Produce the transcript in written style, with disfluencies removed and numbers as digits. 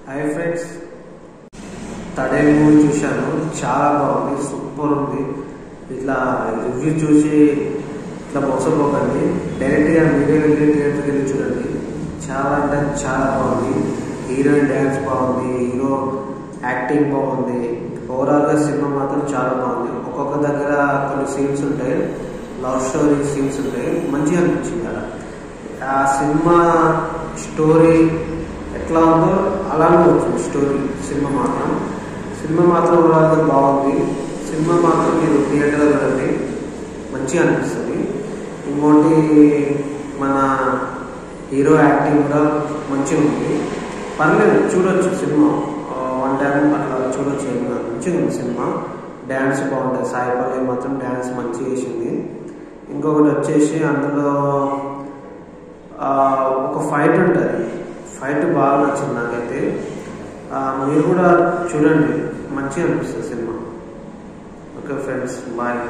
Hi friends, తడే movie చూశాను. చాలా బాగుంది, సూపర్ ఉంది. ఇట్లా రివ్యూ చూసి ఇట్లా మోసపోకండి, డైరెక్ట్గా మీరే వెళ్ళి థియేటర్కి వెళ్ళి చూడండి. చాలా అంటే చాలా బాగుంది. హీరోయిన్ డ్యాన్స్ బాగుంది, హీరో యాక్టింగ్ బాగుంది. ఓవరాల్గా సినిమా మాత్రం చాలా బాగుంది. ఒక్కొక్క దగ్గర కొన్ని సీన్స్ ఉంటాయి, లవ్ స్టోరీ సీన్స్ ఉంటాయి, మంచిగా అనిపించింది. అలా ఆ సినిమా స్టోరీ ఎట్లా ఉందో అలానే వచ్చింది స్టోరీ. సినిమా మాత్రం ఓవరాల్గా బాగుంది. సినిమా మాత్రం మీరు థియేటర్లో వెళ్ళండి, మంచిగా అనిపిస్తుంది. ఇంకోటి మన హీరో యాక్టింగ్ కూడా మంచిగా ఉంది, పర్లేదు, చూడొచ్చు. సినిమా వన్ టైం అట్లా చూడొచ్చు, మంచిగా ఉంది సినిమా. డ్యాన్స్ బాగుంటుంది, సాయి పల్లవి మాత్రం డ్యాన్స్ మంచిగా చేసింది. ఇంకొకటి వచ్చేసి అందులో ఒక ఫైట్ ఉంటుంది, ఫైట్ బాగా నచ్చింది నాకైతే. మీరు కూడా చూడండి, మంచిగా అనిపిస్తుంది సినిమా. Okay friends, bye.